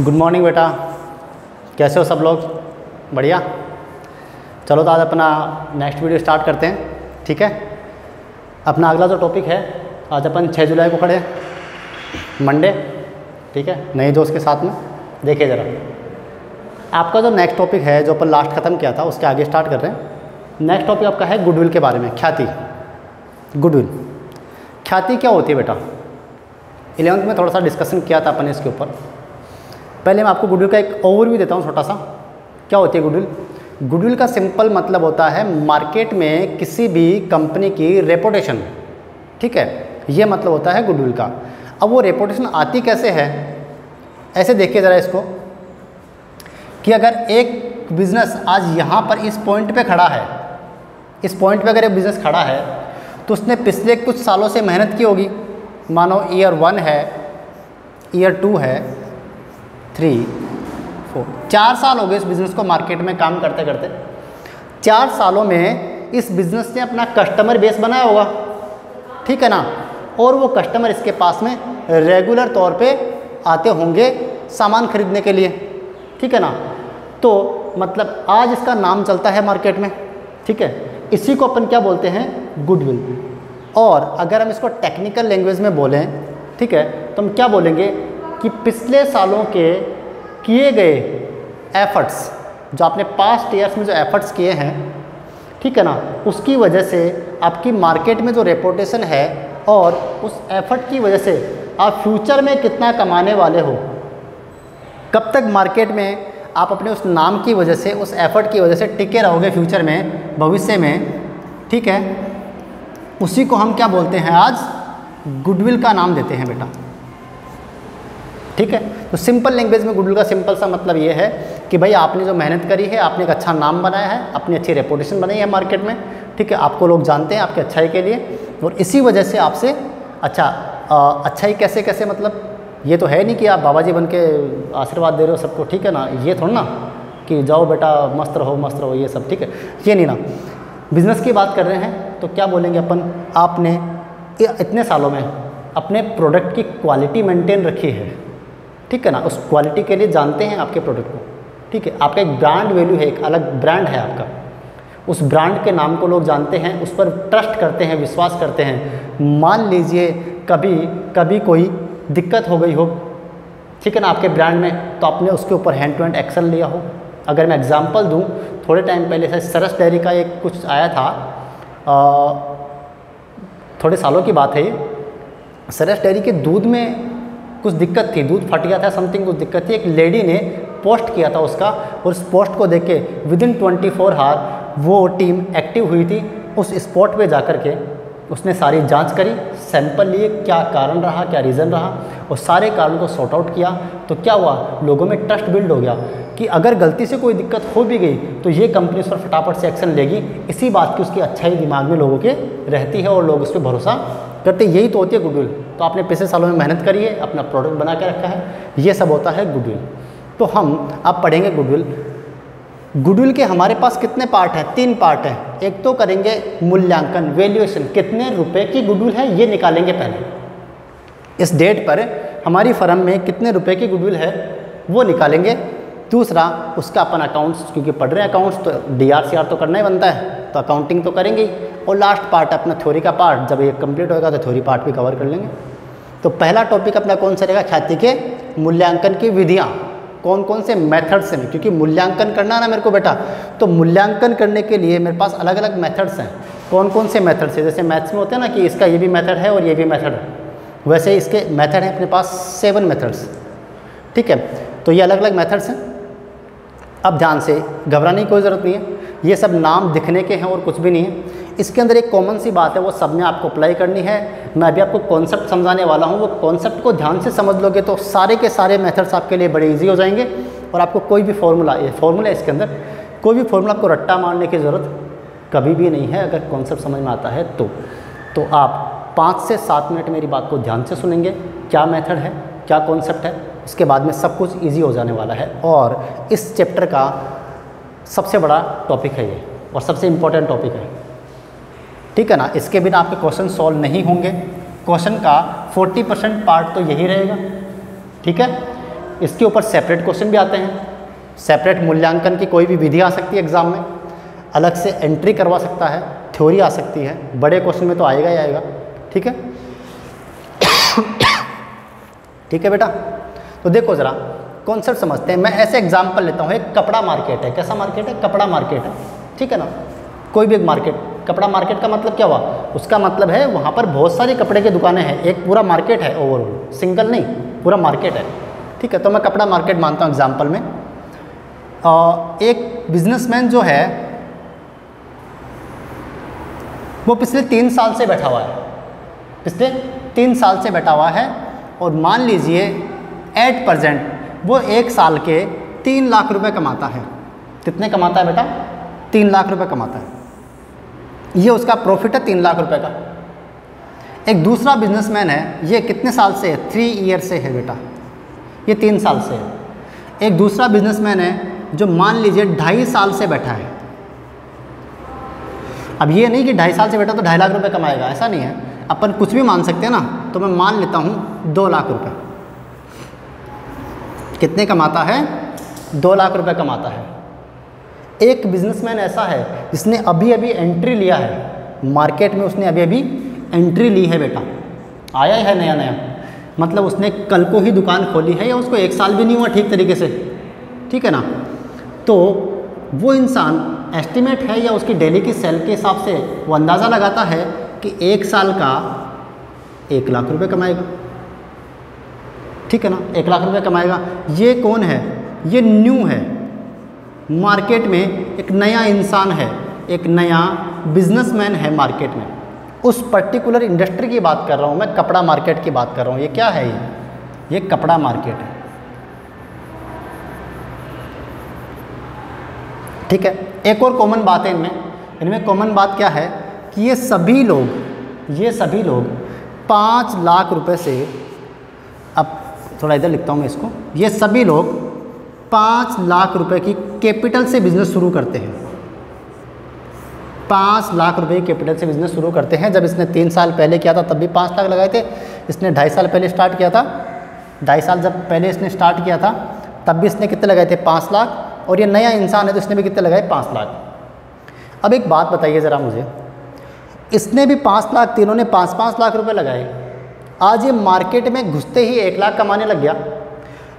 Good morning बेटा, कैसे हो सब लोग? बढ़िया। चलो तो आज अपना नेक्स्ट वीडियो स्टार्ट करते हैं। ठीक है, अपना अगला जो टॉपिक है, आज अपन 6 जुलाई को खड़े हैं, मंडे। ठीक है, नए दोस्त के साथ में। देखिए ज़रा, आपका जो नेक्स्ट टॉपिक है, जो अपन लास्ट ख़त्म किया था, उसके आगे स्टार्ट कर रहे हैं। नेक्स्ट टॉपिक आपका है गुडविल के बारे में, ख्याति। गुडविल, ख्याति क्या होती है बेटा? 11th में थोड़ा सा डिस्कशन किया था अपन इसके ऊपर। पहले मैं आपको गुडविल का एक ओवरव्यू देता हूँ छोटा सा। क्या होती है गुडविल? गुडविल का सिंपल मतलब होता है मार्केट में किसी भी कंपनी की रेपुटेशन। ठीक है, ये मतलब होता है गुडविल का। अब वो रेपुटेशन आती कैसे है? ऐसे देखिए ज़रा इसको, कि अगर एक बिज़नेस आज यहाँ पर इस पॉइंट पे खड़ा है, इस पॉइंट पे अगर एक बिज़नेस खड़ा है, तो उसने पिछले कुछ सालों से मेहनत की होगी। मानो ईयर 1 है, ईयर 2 है, 3, 4, 4 साल हो गए इस बिज़नेस को मार्केट में काम करते करते। 4 सालों में इस बिज़नेस ने अपना कस्टमर बेस बनाया होगा। ठीक है ना? और वो कस्टमर इसके पास में रेगुलर तौर पे आते होंगे सामान खरीदने के लिए। ठीक है ना? तो मतलब आज इसका नाम चलता है मार्केट में। ठीक है, इसी को अपन क्या बोलते हैं? गुडविल। और अगर हम इसको टेक्निकल लैंग्वेज में बोलें, ठीक है, तो हम क्या बोलेंगे कि पिछले सालों के किए गए एफर्ट्स, जो आपने पास्ट ईयर्स में जो एफर्ट्स किए हैं, ठीक है ना, उसकी वजह से आपकी मार्केट में जो रेपुटेशन है, और उस एफर्ट की वजह से आप फ्यूचर में कितना कमाने वाले हो, कब तक मार्केट में आप अपने उस नाम की वजह से, उस एफर्ट की वजह से टिके रहोगे फ्यूचर में, भविष्य में। ठीक है, उसी को हम क्या बोलते हैं? आज गुडविल का नाम देते हैं बेटा। ठीक है, तो सिंपल लैंग्वेज में गुडविल का सिंपल सा मतलब ये है कि भाई आपने जो मेहनत करी है, आपने एक अच्छा नाम बनाया है, अपनी अच्छी रेपुटेशन बनाई है मार्केट में। ठीक है, आपको लोग जानते हैं आपके अच्छाई के लिए, और इसी वजह से आपसे अच्छाई कैसे कैसे, मतलब ये तो है नहीं कि आप बाबा जी बन के आशीर्वाद दे रहे हो सबको। ठीक है ना? ये थोड़ा ना कि जाओ बेटा मस्त रहो ये सब। ठीक है, ये नहीं ना। बिज़नेस की बात कर रहे हैं तो क्या बोलेंगे अपन? आपने इतने सालों में अपने प्रोडक्ट की क्वालिटी मेंटेन रखी है। ठीक है ना? उस क्वालिटी के लिए जानते हैं आपके प्रोडक्ट को। ठीक है, आपका एक ब्रांड वैल्यू है, एक अलग ब्रांड है आपका। उस ब्रांड के नाम को लोग जानते हैं, उस पर ट्रस्ट करते हैं, विश्वास करते हैं। मान लीजिए कभी कोई दिक्कत हो गई हो, ठीक है ना, आपके ब्रांड में, तो आपने उसके ऊपर हैंड टू हैंड एक्शन लिया हो। अगर मैं एग्जांपल दूं, थोड़े टाइम पहले से सरस डेयरी का एक कुछ आया था, थोड़े सालों की बात है ये। सरस डेयरी के दूध में कुछ दिक्कत थी, दूध फट गया था, समथिंग कुछ दिक्कत थी। एक लेडी ने पोस्ट किया था उसका, और उस पोस्ट को देख के विदिन 24 आवर वो टीम एक्टिव हुई थी। उस स्पॉट पे जाकर के उसने सारी जांच करी, सैंपल लिए, क्या कारण रहा, क्या रीज़न रहा, और सारे कारण को सॉर्ट आउट किया। तो क्या हुआ? लोगों में ट्रस्ट बिल्ड हो गया कि अगर गलती से कोई दिक्कत हो भी गई तो ये कंपनी उस पर फटाफट से एक्शन लेगी। इसी बात की उसकी अच्छाई दिमाग में लोगों के रहती है, और लोग उस पर भरोसा करते। यही तो होती है गुडविल। तो आपने पिछले सालों में मेहनत करी है, अपना प्रोडक्ट बना के रखा है, ये सब होता है गुडविल। तो हम अब पढ़ेंगे गुडविल। गुडविल के हमारे पास कितने पार्ट हैं? 3 पार्ट हैं। एक तो करेंगे मूल्यांकन, वैल्यूएशन, कितने रुपए की गुडविल है ये निकालेंगे पहले। इस डेट पर हमारी फर्म में कितने रुपए की गुडविल है वो निकालेंगे। दूसरा, उसका अपन अकाउंट्स, क्योंकि पढ़ रहे हैं अकाउंट्स, तो DRCR तो करना ही बनता है, तो अकाउंटिंग तो करेंगे ही। और लास्ट पार्ट अपना थ्योरी का पार्ट, जब ये कंप्लीट होगा तो थ्योरी पार्ट भी कवर कर लेंगे। तो पहला टॉपिक अपना कौन सा रहेगा? ख्याति के मूल्यांकन की विधियाँ, कौन कौन से मेथड्स हैं। क्योंकि मूल्यांकन करना है ना मेरे को बेटा, तो मूल्यांकन करने के लिए मेरे पास अलग अलग मेथड्स हैं। कौन कौन से मेथड्स हैं? जैसे मैथ्स में होते हैं ना कि इसका ये भी मेथड है और ये भी मेथड है, वैसे इसके मेथड हैं अपने पास 7 मेथड्स। ठीक है, तो ये अलग अलग मेथड्स हैं। अब ध्यान से, घबराने की कोई ज़रूरत नहीं है, ये सब नाम दिखने के हैं और कुछ भी नहीं है। इसके अंदर एक कॉमन सी बात है, वो सब ने आपको अप्लाई करनी है। मैं अभी आपको कॉन्सेप्ट समझाने वाला हूँ, वो कॉन्सेप्ट को ध्यान से समझ लोगे तो सारे के सारे मेथड्स आपके लिए बड़े इजी हो जाएंगे। और आपको कोई भी फार्मूला, ये फार्मूला है इसके अंदर, कोई भी फार्मूला आपको रट्टा मारने की ज़रूरत कभी भी नहीं है। अगर कॉन्सेप्ट समझ में आता है तो आप 5 से 7 मिनट मेरी बात को ध्यान से सुनेंगे, क्या मेथड है, क्या कॉन्सेप्ट है, उसके बाद में सब कुछ ईजी हो जाने वाला है। और इस चैप्टर का सबसे बड़ा टॉपिक है ये, और सबसे इम्पोर्टेंट टॉपिक है। ठीक है ना? इसके बिना आपके क्वेश्चन सॉल्व नहीं होंगे। क्वेश्चन का 40% पार्ट तो यही रहेगा। ठीक है, इसके ऊपर सेपरेट क्वेश्चन भी आते हैं, सेपरेट मूल्यांकन की कोई भी विधि आ सकती है एग्ज़ाम में, अलग से एंट्री करवा सकता है, थ्योरी आ सकती है, बड़े क्वेश्चन में तो आएगा ही आएगा। ठीक है ठीक है बेटा, तो देखो ज़रा कॉन्सेप्ट समझते हैं। मैं ऐसे एग्जाम्पल लेता हूँ, एक कपड़ा मार्केट है। कैसा मार्केट है? कपड़ा मार्केट है, ठीक है ना। कोई भी एक मार्केट, कपड़ा मार्केट का मतलब क्या हुआ? उसका मतलब है वहाँ पर बहुत सारी कपड़े की दुकानें हैं, एक पूरा मार्केट है ओवरऑल, सिंगल नहीं, पूरा मार्केट है। ठीक है, तो मैं कपड़ा मार्केट मानता हूँ एग्जाम्पल में। एक बिजनेसमैन जो है वो पिछले 3 साल से बैठा हुआ है, पिछले 3 साल से बैठा हुआ है, और मान लीजिए एट प्रेजेंट वो 1 साल के 3 लाख रुपए कमाता है। कितने कमाता है बेटा? 3 लाख रुपए कमाता है, ये उसका प्रॉफिट है 3 लाख रुपए का। एक दूसरा बिजनेसमैन है, ये कितने साल से है? 3 ईयर से है बेटा, ये 3 साल से है। एक दूसरा बिजनेसमैन है जो मान लीजिए 2.5 साल से बैठा है। अब ये नहीं कि 2.5 साल से बैठा तो 2.5 लाख रुपए कमाएगा, ऐसा नहीं है, अपन कुछ भी मान सकते हैं ना। तो मैं मान लेता हूँ 2 लाख रुपए। कितने कमाता है? 2 लाख रुपए कमाता है। एक बिजनेसमैन ऐसा है जिसने अभी अभी एंट्री लिया है मार्केट में, उसने अभी अभी एंट्री ली है बेटा, आया है नया नया, मतलब उसने कल को ही दुकान खोली है या उसको 1 साल भी नहीं हुआ ठीक तरीके से, ठीक है ना। तो वो इंसान एस्टिमेट है या उसकी डेली की सेल के हिसाब से वो अंदाज़ा लगाता है कि 1 साल का 1 लाख रुपए कमाएगा, ठीक है ना, 1 लाख रुपए कमाएगा। ये कौन है? ये न्यू है, मार्केट में एक नया इंसान है, एक नया बिजनेसमैन है मार्केट में। उस पर्टिकुलर इंडस्ट्री की बात कर रहा हूँ मैं, कपड़ा मार्केट की बात कर रहा हूँ। ये क्या है? ये कपड़ा मार्केट है, ठीक है। एक और कॉमन बात है इनमें कॉमन बात क्या है कि ये सभी लोग 5 लाख रुपए से, अब थोड़ा इधर लिखता हूँ मैं इसको, ये सभी लोग 5 लाख रुपए की कैपिटल से बिजनेस शुरू करते हैं। 5 लाख रुपए की कैपिटल से बिजनेस शुरू करते हैं। जब इसने 3 साल पहले किया था तब भी 5 लाख लगाए थे, इसने 2.5 साल पहले स्टार्ट किया था, 2.5 साल जब पहले इसने स्टार्ट किया था तब भी इसने कितने लगाए थे? 5 लाख। और ये नया इंसान है तो इसने भी कितने लगाए? 5 लाख। अब एक बात बताइए ज़रा मुझे, इसने भी 5 लाख, तीनों ने 5-5 लाख रुपए लगाए, आज ये मार्केट में घुसते ही 1 लाख कमाने लग गया।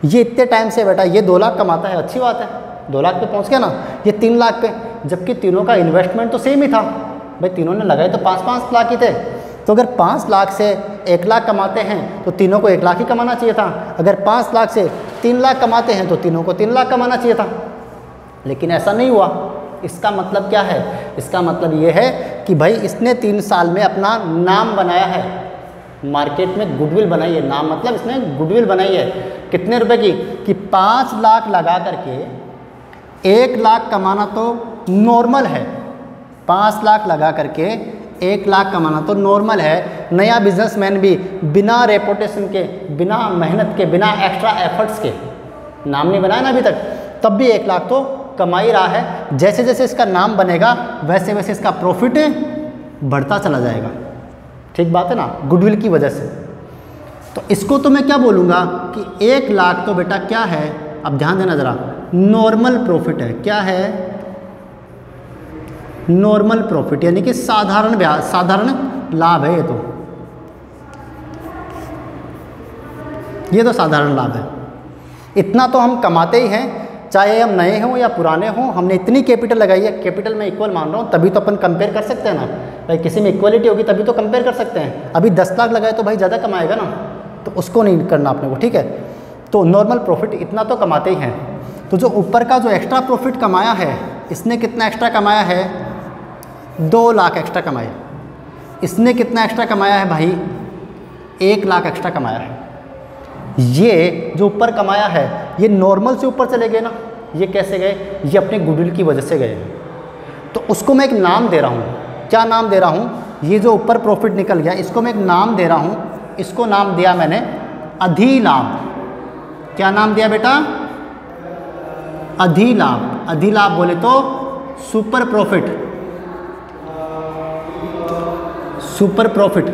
ये इतने टाइम से बेटा ये 2 लाख कमाता है, अच्छी बात है, 2 लाख पे पहुंच गया ना, ये 3 लाख पे, जबकि तीनों का इन्वेस्टमेंट तो सेम ही था भाई, तीनों ने लगाए तो 5-5 लाख ही थे। तो अगर 5 लाख से 1 लाख कमाते हैं तो तीनों को 1 लाख ही कमाना चाहिए था। अगर 5 लाख से 3 लाख कमाते हैं तो तीनों को 3 लाख कमाना चाहिए था, लेकिन ऐसा नहीं हुआ। इसका मतलब क्या है? इसका मतलब ये है कि भाई इसने 3 साल में अपना नाम बनाया है, मार्केट में गुडविल बनाई है। नाम मतलब इसने गुडविल बनाई है। कितने रुपए की? कि 5 लाख लगा करके 1 लाख कमाना तो नॉर्मल है, 5 लाख लगा करके 1 लाख कमाना तो नॉर्मल है। नया बिजनेसमैन भी बिना रेपुटेशन के, बिना मेहनत के, बिना एक्स्ट्रा एफर्ट्स के, नाम नहीं बनाया ना अभी तक, तब भी 1 लाख तो कमा ही रहा है। जैसे जैसे इसका नाम बनेगा वैसे वैसे इसका प्रॉफिट बढ़ता चला जाएगा, ठीक बात है ना, गुडविल की वजह से। तो इसको तो मैं क्या बोलूँगा कि 1 लाख तो बेटा क्या है, अब ध्यान देना ज़रा, नॉर्मल प्रॉफिट है। क्या है? नॉर्मल प्रॉफिट, यानी कि साधारण लाभ है। ये तो साधारण लाभ है। इतना तो हम कमाते ही हैं, चाहे हम नए हों या पुराने हों, हमने इतनी कैपिटल लगाई है। कैपिटल में इक्वल मान रहा हूँ, तभी तो अपन कंपेयर कर सकते हैं ना भाई, किसी में इक्वलिटी होगी तभी तो कंपेयर कर सकते हैं। अभी 10 लाख लगाए तो भाई ज़्यादा कमाएगा ना, तो उसको नहीं करना अपने को, ठीक है। तो नॉर्मल प्रॉफिट इतना तो कमाते ही हैं। तो जो ऊपर का जो एक्स्ट्रा प्रॉफिट कमाया है, इसने कितना एक्स्ट्रा कमाया है? 2 लाख एक्स्ट्रा कमाया। इसने कितना एक्स्ट्रा कमाया है भाई? 1 लाख एक्स्ट्रा कमाया है। ये जो ऊपर कमाया है ये नॉर्मल से ऊपर चले गए ना। ये कैसे गए? ये अपने गुडविल की वजह से गए। तो उसको मैं एक नाम दे रहा हूँ। क्या नाम दे रहा हूँ? ये जो ऊपर प्रॉफिट निकल गया इसको मैं एक नाम दे रहा हूँ। इसको नाम दिया मैंने अधिलाभ। क्या नाम दिया बेटा? अधिलाभ। अधिलाभ बोले तो सुपर प्रॉफिट। सुपर प्रॉफिट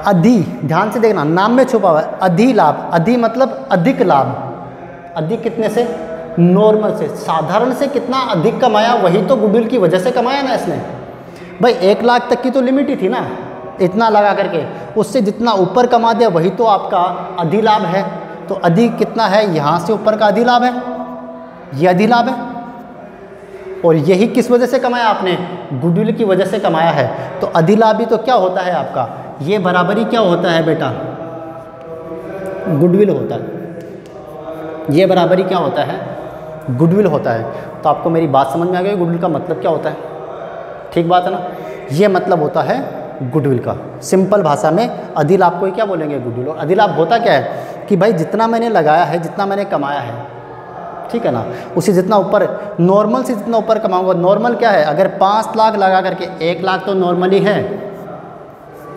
अधि, ध्यान से देखना, नाम में छुपा हुआ है अधिलाभ। अधि मतलब अधिक लाभ। अधिक कितने से? नॉर्मल से, साधारण से कितना अधिक कमाया, वही तो गुडविल की वजह से कमाया ना इसने। भाई 1 लाख तक की तो लिमिट ही थी ना, इतना लगा करके, उससे जितना ऊपर कमा दिया वही तो आपका अधिलाभ है। तो अधिक कितना है, यहाँ से ऊपर का अधिलाभ है, ये अधिलाभ है। और यही किस वजह से कमाया आपने? गुडविल की वजह से कमाया है। तो अधिलाभी तो क्या होता है आपका, ये बराबरी क्या होता है बेटा? गुडविल होता है। ये बराबरी क्या होता है? गुडविल होता है। तो आपको मेरी बात समझ में आ गई, गुडविल का मतलब क्या होता है? ठीक बात है ना? ये मतलब होता है गुडविल का। सिंपल भाषा में अधिलाभ को ही क्या बोलेंगे? गुडविल। और अधिलाभ होता क्या है कि भाई जितना मैंने लगाया है, जितना मैंने कमाया है, ठीक है ना, उसी जितना ऊपर, नॉर्मल से जितना ऊपर कमाऊंगा। नॉर्मल क्या है? अगर 5 लाख लगा करके, 1 लाख तो नॉर्मल ही है।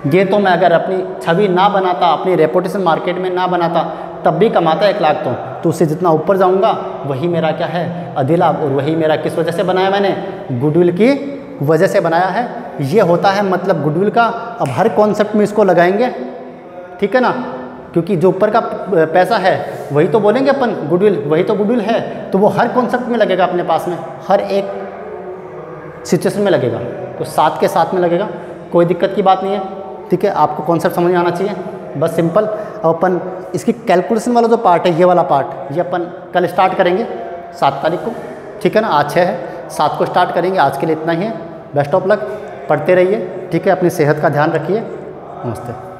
ये तो मैं अगर अपनी छवि ना बनाता, अपनी रेपुटेशन मार्केट में ना बनाता, तब भी कमाता 1 लाख तो उससे जितना ऊपर जाऊंगा वही मेरा क्या है? अधिलाभ। और वही मेरा किस वजह से बनाया मैंने? गुडविल की वजह से बनाया है। ये होता है मतलब गुडविल का। अब हर कॉन्सेप्ट में इसको लगाएंगे, ठीक है ना, क्योंकि जो ऊपर का पैसा है वही तो बोलेंगे अपन गुडविल, वही तो गुडविल है। तो वो हर कॉन्सेप्ट में लगेगा अपने पास में, हर एक सिचुएशन में लगेगा। तो साथ के साथ में लगेगा, कोई दिक्कत की बात नहीं है, ठीक है। आपको कॉन्सेप्ट समझ में आना चाहिए, बस सिंपल। अब अपन इसकी कैलकुलेशन वाला जो पार्ट है, ये वाला पार्ट, ये अपन कल स्टार्ट करेंगे 7 तारीख को, ठीक है ना। आज 6 है, 7 को स्टार्ट करेंगे। आज के लिए इतना ही है। बेस्ट ऑफ लक, पढ़ते रहिए, ठीक है। अपनी सेहत का ध्यान रखिए। नमस्ते।